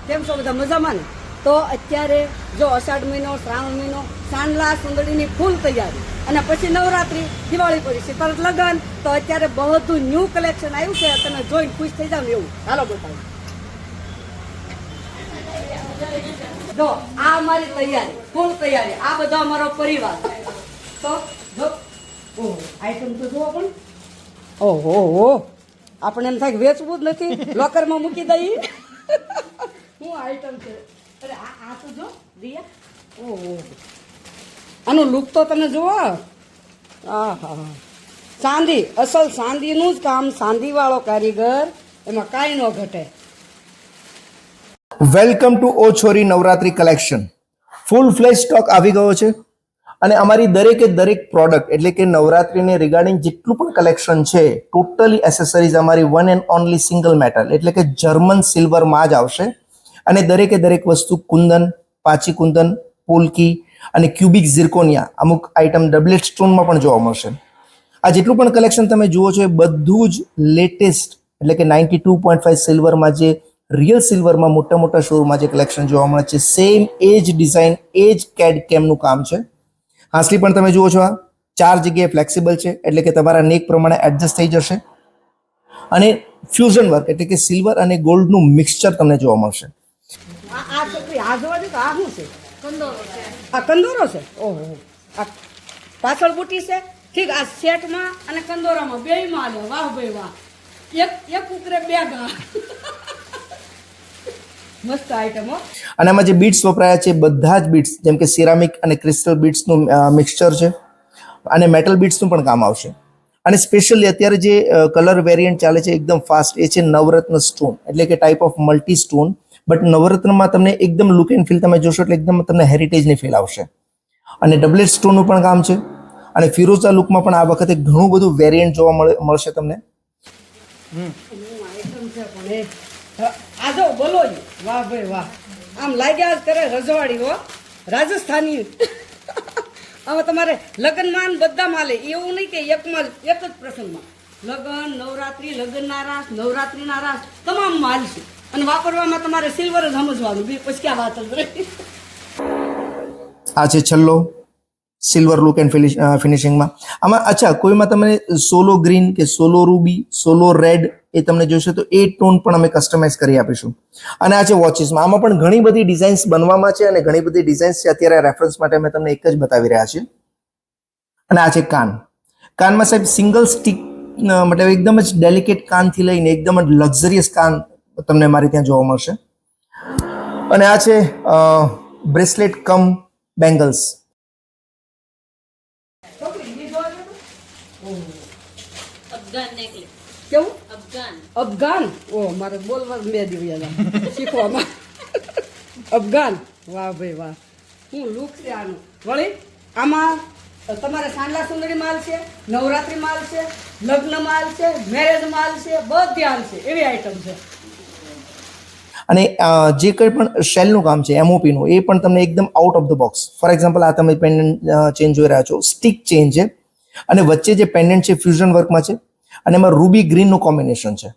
કેમ છો બધા મજામાં ને? તો અત્યારે જો અષાઢ મહિનો, શ્રાવણ મહિનો, સાંડલા સુંદડીની ફૂલ તૈયારી અને પછી નવરાત્રી, દિવાળી પછી તરત લગ્ન. તો અત્યારે બધું ન્યૂ કલેક્શન આવ્યું છે, તમે જોઈને ખુશ થઈ જાવ ને એવું. હાલો બતાવું. જો આ અમારી તૈયારી, ફૂલ તૈયારી. આ બધો અમારો પરિવાર. તો જો ઓહો, આઈટમ તો જુઓ પણ. ઓહો હો, આપણે એમ થાય કે વેચવું જ નથી, લોકરમાં મૂકી દઈએ. શું આઈટમ છે? અરે આ તો જો દિયા. ઓહો, આનું લુક તો તમે જુઓ. આહા, ચાંદી, અસલ ચાંદીનું જ કામ, ચાંદીવાળો કારીગર, એમાં કાંઈ ન ઘટે. Welcome to O Chhori Navratri collection. Full flash stock આવી ગયો છે અને અમારી દરેકે દરેક પ્રોડક્ટ એટલે કે નવરાત્રીને રિગાર્ડિંગ જેટલું પણ કલેક્શન છે ટોટલી એસેસરીઝ અમારી one and only single metal એટલે કે જર્મન સિલ્વરમાં જ આવશે. અને દરેકે દરેક વસ્તુ કુંદન, પાચી કુંદન, પોલકી અને ક્યુબિક ઝિર્કોનિયા, અમુક આઇટમ ડબલેટ સ્ટોનમાં પણ જોવા મળશે. આ જેટલું પણ કલેક્શન તમે જુઓ છો એ બધું જ લેટેસ્ટ એટલે કે 92.5 સિલ્વરમાં જે રિયલ સિલ્વરમાં મોટા મોટા શોરૂમમાં જે કલેક્શન જોવા મળે છે સેમ એ જ ડિઝાઇન, એ જ કેડ કેમનું કામ છે. હાંસલી પણ તમે જુઓ છો, આ 4 જગ્યાએ ફ્લેક્સિબલ છે એટલે કે તમારા નેક પ્રમાણે એડજસ્ટ થઈ જશે. અને ફ્યુઝન વર્ક એટલે કે સિલ્વર અને ગોલ્ડનું મિક્સચર તમને જોવા મળશે. આ છોકરી આ જોવા દે તો આ શું છે? કંદોરો છે. આ કંદોરો છે. ઓહો, આ પાછળ બુટી છે. ઠીક, આ સેટમાં અને કંદોરામાં બેયમાં લે. વાહ ભાઈ વાહ, એક ઉકરે બે ગા. મસ્ત આઈટમ હો. અને આમાં જે બીટ્સ વપરાયા છે બધા જ બીટ્સ જેમ કે સિરામિક અને ક્રિસ્ટલ બીટ્સનું મિક્સચર છે અને મેટલ બીટ્સનું પણ કામ આવશે. અને સ્પેશિયલી અત્યારે જે કલર વેરિયન્ટ ચાલે છે એકદમ ફાસ્ટ, એ છે નવરત્ન સ્ટોન એટલે કે type of multi stone. But નવરત્નમાં તમને એકદમ લુક એન્ડ ફીલ તમે જોશો એટલે એકદમ તમને હેરિટેજની ફીલ આવશે. અને ડબલેટ સ્ટોનનું પણ કામ છે. અને ફિરોઝા લુકમાં પણ આ વખતે ઘણું બધું વેરિયન્ટ જોવા મળશે તમને. આઈટમ છે પણ એ આ જો બોલો ઈ. વાહ ભાઈ વાહ, આમ લાગ્યા જ કરે રજવાડી હો, રાજસ્થાની. હવે તમારે લગ્નમાં બધા માલે એવું નહીં કે એક જ પ્રસંગમાં. લગ્ન, નવરાત્રી, લગ્નના રાસ, નવરાત્રીના રાસ તમામ માલ છે. અને વાપરવામાં તમારે સિલ્વર જ સમજવાનું, બી પછી ક્યાં વાત જ રહી. આ છે છલ્લો, સિલ્વર લુક એન્ડ ફિનિશિંગમાં. આમાં અચ્છા કોઈમાં તમને સોલો ગ્રીન કે સોલો રૂબી, સોલો રેડ એ તમને જોશે તો એ ટોન પણ અમે કસ્ટમાઇઝ કરી આપીશું. અને આ છે વોચીસમાં. આમાં પણ ઘણી બધી ડિઝાઇન્સ બનવામાં છે અને ઘણી બધી ડિઝાઇન્સ છે. અત્યારે રેફરન્સ માટે અમે તમને એક જ બતાવી રહ્યા છીએ. અને આ છે કાન. કાનમાં સાહેબ સિંગલ સ્ટિક મતલબ એકદમ જ ડેલિકેટ કાનથી લઈને એકદમ જ લક્ઝરિયસ કાન તમને મારી ત્યાં જોવા મળશે. અને આ છે બ્રેસલેટ કમ બેંગલ્સ. કેવું? અફઘાન. ઓ મારે બોલવા બે દિવસ શીખવામાં. અફઘાન. વાહ ભાઈ વાહ, શું લુક છે આનું. વળી આમાં તમારે સાંડલા સુંદરી માલ છે, નવરાત્રી માલ છે, લગ્ન માલ છે, મેરેજ માલ છે, બધી હાલ છે, એવી આઈટમ છે. અને જે કંઈ પણ શેલનું કામ છે એમઓપીનું એ પણ તમને એકદમ out of the box. For example આ તમે પેન્ડન્ટ ચેન જોઈ રહ્યા છો, સ્ટિક ચેન છે અને વચ્ચે જે પેન્ડન્ટ છે ફ્યુઝન વર્કમાં છે અને એમાં રૂબી ગ્રીનનું કોમ્બિનેશન છે.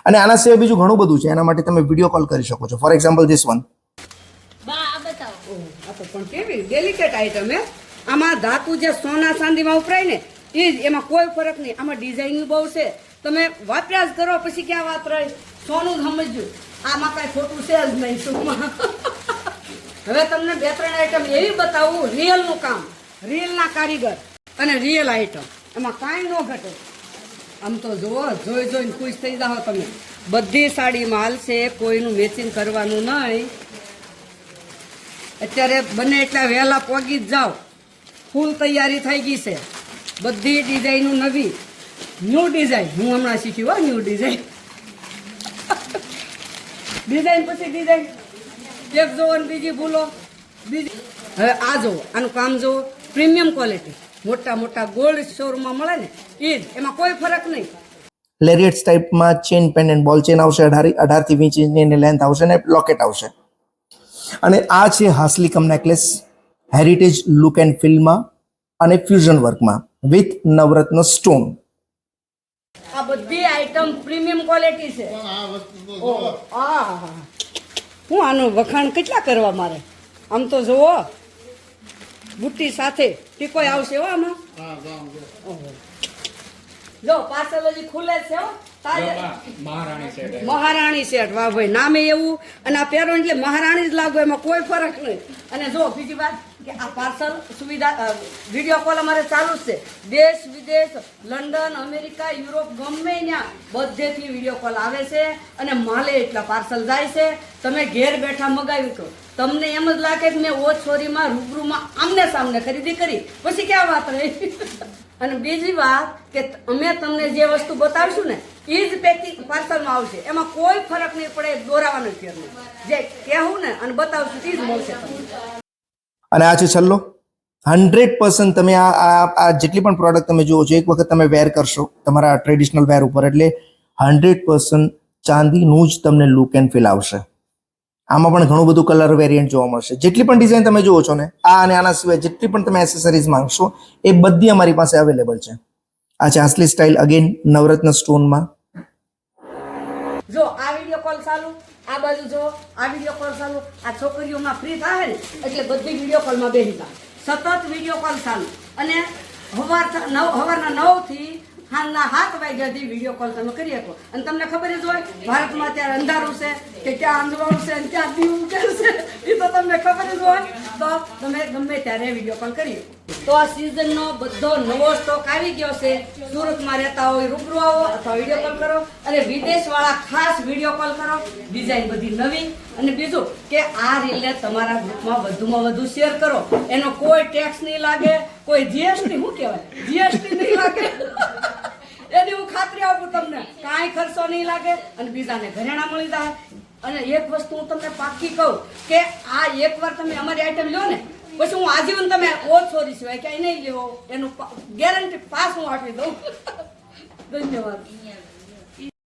અને આના સિવાય બીજું ઘણું બધું છે, એના માટે તમે વિડીયો કોલ કરી શકો છો. For example this one. આ તો પણ કેવી ડેલિકેટ આઈટમ હે. આમાં ધાતુ જે સોના ચાંદીમાં વપરાય ને એ જ, એમાં કોઈ ફરક નહીં. આમાં ડિઝાઇનિંગ બહુ છે, તમે વાપર્યા જ કરો પછી ક્યાં વાત રહી. સોનું જ સમજ્યું, આમાં કાંઈ ખોટું છે જ નહીં ટૂંકમાં. હવે તમને 2-3 આઈટમ એવી બતાવું, રિયલનું કામ, રિયલના કારીગર અને રિયલ આઈટમ, એમાં કાંઈ ન ઘટે. આમ તો જુઓ, જોઈને ખુશ થઈ જાઓ તમે. બધી સાડી માલ છે, કોઈનું મેચિંગ કરવાનું નહીં. અત્યારે બને એટલા વહેલા પહોંચી જ જાઓ, ફૂલ તૈયારી થઈ ગઈ છે. બધી ડિઝાઇનું નવી, ન્યૂ ડિઝાઇન. હું હમણાં શીખ્યું હો ન્યૂ ડિઝાઇન. ડિઝાઇન પછી ડિઝાઇન, એક જોવો ને બીજી ભૂલો. બીજી હવે આ જુઓ, આનું કામ જુઓ, પ્રીમિયમ ક્વોલિટી. મોટા મોટા ગોલ્ડ શોરૂમમાં મળે ને એ જ, એમાં કોઈ ફરક નહીં. લેરિયટ્સ ટાઈપમાં ચેન પેન્ડન્ટ બોલ ચેન આવશે, 18 થી 20 ઇંચની લેન્થ આવશે અને લોકેટ આવશે. અને આ છે હાસલી કમ નેકલેસ, હેરિટેજ લુક એન્ડ ફીલમાં અને ફ્યુઝન વર્કમાં વિથ નવરત્ન સ્ટોન. આ બધી આઈટમ પ્રીમિયમ ક્વોલિટી છે. હું આનું વખાણ કેટલા કરવા મારે આમ તો જુઓ બુટ્ટી સાથે ટીકોય આવશે હો આમાં ઓહો. જો પાર્સલ હજી ખુલે જ છે હો મહારાણી સેટ વાહ ભાઈ નામે એવું અને આ પહેરો એટલે મહારાણી જ લાગુ એમાં કોઈ ફરક નહીં અને જો બીજી વાત કે આ પાર્સલ સુવિધા વિડીયો કોલ અમારે ચાલુ જ છે દેશ વિદેશ લંડન અમેરિકા યુરોપ ગમે ત્યાં બધેથી વિડીયો કોલ આવે છે અને માલે એટલા પાર્સલ જાય છે તમે ઘેર બેઠા મગાવ્યું તો તમને એમ જ લાગે કે મેં ઓછોરીમાં રૂબરૂમાં આમને સામને ખરીદી કરી પછી ક્યાં વાત રહી અને બીજી વાત કે અમે તમને જે વસ્તુ બતાવીશું ને એ જ પેકિંગ પાર્સલમાં આવશે એમાં કોઈ ફરક નહીં પડે દોરાવાનો ફેર નહીં જે કહેવું ને અને બતાવશું એ જ મળશે તમને અને આ છે છલ્લો 100% તમે આ જેટલી પણ પ્રોડક્ટ તમે જુઓ છો એક વખત તમે વેર કરશો તમારા ટ્રેડિશનલ વેર ઉપર એટલે 100% ચાંદીનું જ તમને લુક એન્ડ ફીલ આવશે આમાં પણ ઘણું બધું કલર વેરિયન્ટ જોવા મળશે જેટલી પણ ડિઝાઇન તમે જુઓ છો ને આ અને આના સિવાય જેટલી પણ તમે એસેસરીઝ માંગશો એ બધી અમારી પાસે અવેલેબલ છે આ છે આસલી સ્ટાઇલ અગેન નવરત્ન સ્ટોનમાં જો આ વિડીયો કોલ ચાલુ આ બાજુ જો આ વિડીયો કોલ ચાલુ આ છોકરીઓમાં ફ્રી થાય ને એટલે બધી વિડીયો કોલમાં બેસી જાય સતત વિડીયો કોલ ચાલુ અને સવારના 9 થી સાંજના 7 વાગ્યા સુધી વિડીયો કોલ તમે કરી શકો અને તમને ખબર જ હોય ભારતમાં અત્યારે અંધારું છે કે ક્યાં અંજવાળું છે અને ક્યાં દીવ ઉકેલશે એ તો તમને ખબર જ હોય તો તમે ગમે ત્યારે વિડીયો કોલ કરી તો આ સિઝનનો બધો નવો સ્ટોક આવી ગયો છે સુરતમાં રહેતા હોય રૂબરૂ આવો અથવા વિડીયો કોલ કરો અને વિદેશવાળા ખાસ વિડીયો કોલ કરો ડિઝાઇન બધી નવી અને બીજું કે આ રીલને તમારા ગ્રુપમાં વધુમાં વધુ શેર કરો એનો કોઈ ટેક્સ નહીં લાગે કોઈ જીએસટી શું કહેવાય જીએસટી નહીં લાગે એની હું ખાતરી આપું તમને કાંઈ ખર્ચો નહીં લાગે અને બીજાને ઘરેણા મળી જાય અને એક વસ્તુ હું તમને પાકી કહું કે આ એકવાર તમે અમારી આઈટમ લો ને પછી હું આજીવન તમે ઓછોરી સિવાય ક્યાંય નહીં લેવો એનું ગેરંટી પાસ હું આપી દઉં ધન્યવાદ